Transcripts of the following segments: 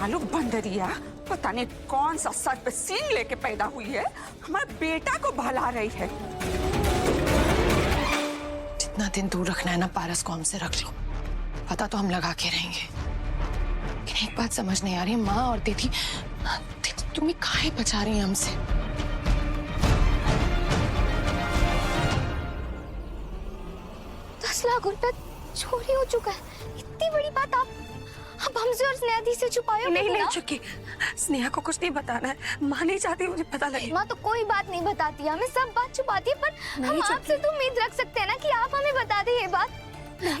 सालू बंदरिया पता नहीं कौन सा सर पे सींग लेके पैदा हुई है, हमारे बेटा को भला रही है। जितना दिन दूर रखना है ना पारस को हमसे रख लो, पता तो हम लगा के रहेंगे। लेकिन एक बात समझ नहीं आ रही, माँ और दीदी तुम्हें काहे बचा रही हैं हमसे? ₹10 लाख चोरी हो चुका है, इतनी बड़ी बात आप अब हमसे और स्नेहा दी से छुपाए? नहीं चुकी, स्नेहा को कुछ नहीं बताना है, माँ नहीं चाहती मुझे पता लगे। माँ तो कोई बात नहीं बताती, हमें सब बात छुपाती है, पर हम आपसे तो उम्मीद रख सकते हैं ना कि आप हमें बता दें ये बात।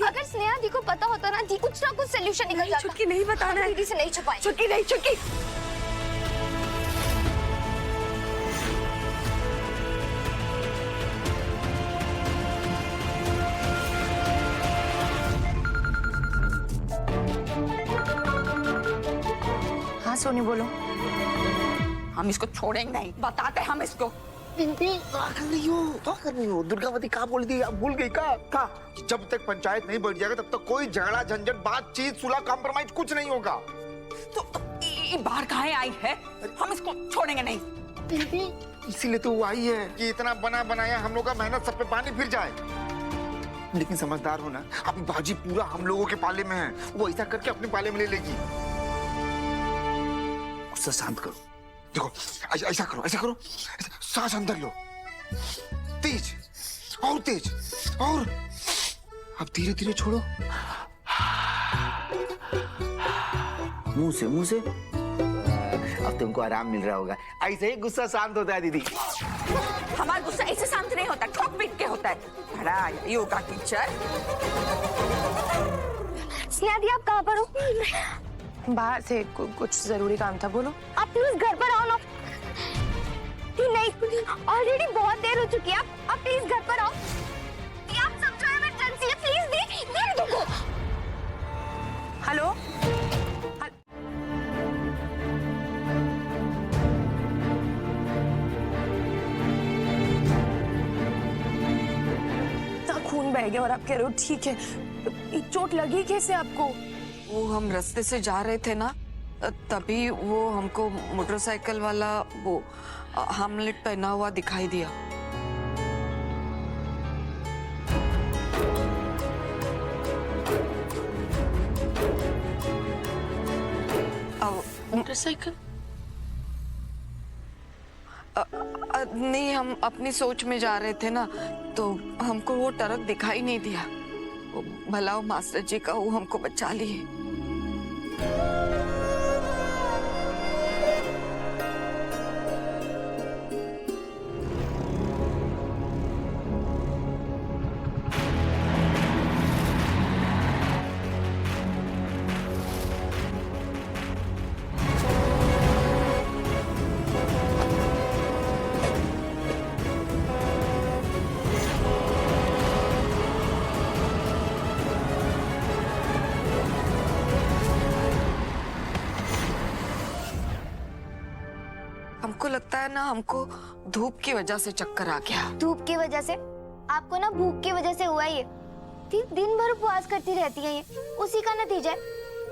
अगर स्नेहा दी को पता होता ना दी कुछ ना कुछ सोल्यूशन निकल जाता। चुटकी नहीं बताना है, दीदी से नहीं छुपाए। चुटकी नहीं चुटकी। हाँ सोनी बोलो। हम इसको छोड़ेंगे नहीं, बताते हम इसको। क्या कर रही हो दुर्गावती? कहाँ बोल दी? आप भूल गई का? जब तक पंचायत नहीं बढ़ जाएगा तब तक कोई झगड़ा झंझट बातचीत सुलह कॉम्प्रोमाइज कुछ नहीं होगा। तो ये बाहर कहाँ आई है? हम इसको छोड़ेंगे नहीं। इसीलिए तो वो आई है कि इतना बना बनाया हम लोग का मेहनत सब पे पानी फिर जाए। लेकिन समझदार हो ना, अभी बाजी पूरा हम लोगों के पाले में है, वो ऐसा करके अपने पाले में ले लेगी। गुस्सा शांत करो, देखो ऐसा करो, सांस अंदर लो, तेज और तेज, और अब धीरे धीरे छोड़ो, मुंह से। अब तुमको आराम मिल रहा होगा। ऐसे ही गुस्सा शांत होता है दीदी। हमारा गुस्सा ऐसे शांत नहीं होता, ठोक पीट के होता है। बड़ा योगा टीचर। स्नेहा दी आप कहाँ पर हो? बाहर से कुछ जरूरी काम था, बोलो। आप प्लीज घर पर आओ ना। नहीं, ऑलरेडी बहुत देर हो चुकी है, आप प्लीज घर पर आओ। आप समझो इमरजेंसी है, प्लीज दे दो। हेलो, खून बह गया और आप कह रहे हो ठीक है, तो चोट लगी कैसे आपको? वो हम रास्ते से जा रहे थे ना, तभी वो हमको मोटरसाइकिल वाला वो हेमलेट पहना हुआ दिखाई दिया। मोटरसाइकिल? नहीं, हम अपनी सोच में जा रहे थे ना, तो हमको वो ट्रक दिखाई नहीं दिया। भला वो मास्टर जी का वो हमको बचा लिए। हमको लगता है ना, हमको धूप की वजह से चक्कर आ गया। धूप की वजह से? आपको ना भूख की वजह से हुआ ये। दिन भर उपवास करती रहती है, ये उसी का नतीजा है।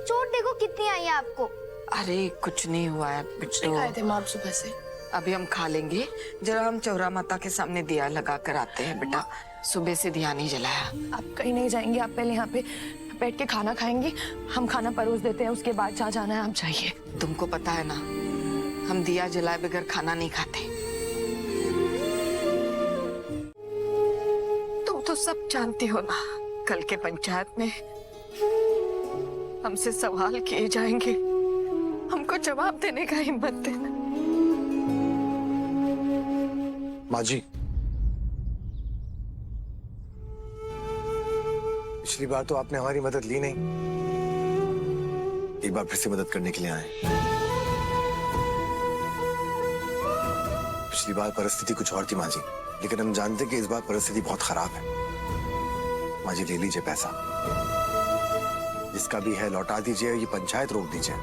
चोट देखो कितनी आई है आपको। अरे कुछ नहीं हुआ है बिट्टू, खाए थे माँ सुबह से। अभी हम खा लेंगे। जरा हम चौरा माता के सामने दिया लगा कर आते हैं बेटा, सुबह से दिया नहीं जलाया। आप कहीं नहीं जाएंगे, आप पहले यहाँ पे बैठ के खाना खाएंगे, हम खाना परोस देते हैं, उसके बाद जहाँ जाना है आप जाइए। तुमको पता है ना, हम दिया जलाए बगैर खाना नहीं खाते। तुम तो सब जानती हो ना, कल के पंचायत में हमसे सवाल किए जाएंगे, हमको जवाब देने का हिम्मत देना। माँ जी, पिछली बार तो आपने हमारी मदद ली नहीं, एक बार फिर से मदद करने के लिए आए। पिछली बार परिस्थिति कुछ और थी माँ जी, लेकिन हम जानते कि इस बार परिस्थिति बहुत खराब है। माँ जी ले लीजिए पैसा, जिसका भी है लौटा दीजिए, ये पंचायत रोक दीजिए।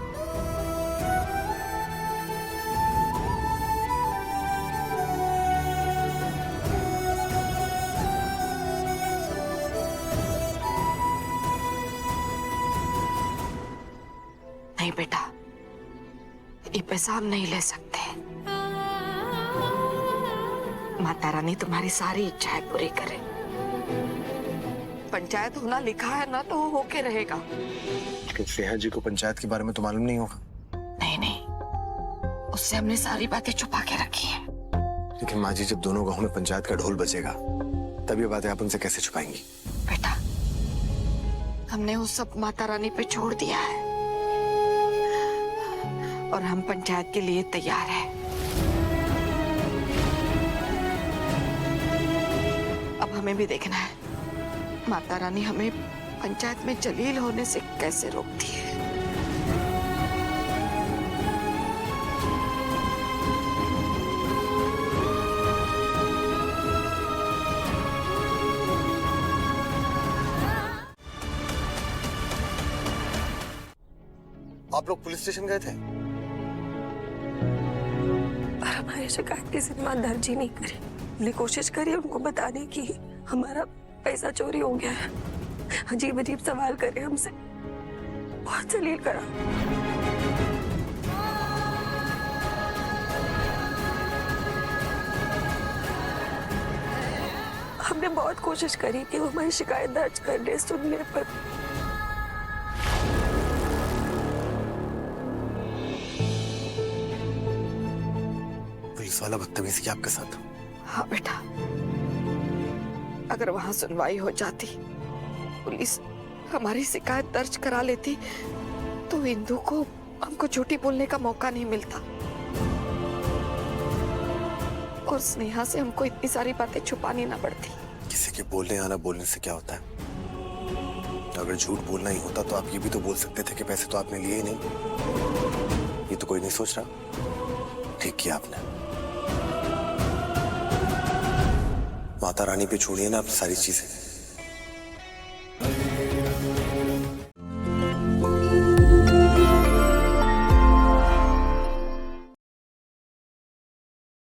नहीं बेटा, पैसा हम नहीं ले सकते। माता रानी तुम्हारी सारी इच्छाएं पूरी करे। पंचायत होना लिखा है ना, तो वो होके रहेगा। लेकिन स्नेहा जी को पंचायत के बारे में तो मालूम नहीं होगा। नहीं नहीं, उससे हमने सारी बातें छुपा के रखी है। लेकिन माँ जी, जब दोनों गांव में पंचायत का ढोल बजेगा तब ये बातें आप उनसे कैसे छुपाएंगी? बेटा, हमने वो सब माता रानी पे छोड़ दिया है और हम पंचायत के लिए तैयार हैं। अब हमें भी देखना है माता रानी हमें पंचायत में जलील होने से कैसे रोकती है। आप लोग पुलिस स्टेशन गए थे? पर हमारी शिकायत की जिम्मा दर्ज ही नहीं करी। हमने कोशिश करी उनको बताने की हमारा पैसा चोरी हो गया है। अजीब अजीब सवाल करे हमसे, बहुत जलील करा। हमने बहुत कोशिश करी कि वो हमारी शिकायत दर्ज कर ले, सुनने पर पुलिस वाला बदतमीजी की आपके साथ? हाँ बेटा, अगर वहां सुनवाई हो जाती, पुलिस हमारी शिकायत दर्ज करा लेती, तो इंदु को हमको झूठी बोलने का मौका नहीं मिलता और स्नेहा से हमको इतनी सारी बातें छुपानी ना पड़ती। किसी के बोलने या ना बोलने से क्या होता है? अगर झूठ बोलना ही होता तो आप ये भी तो बोल सकते थे कि पैसे तो आपने लिए ही नहीं। ये तो कोई नहीं सोच रहा। ठीक किया आपने। माता रानी पे छोड़िए ना आप सारी चीजें।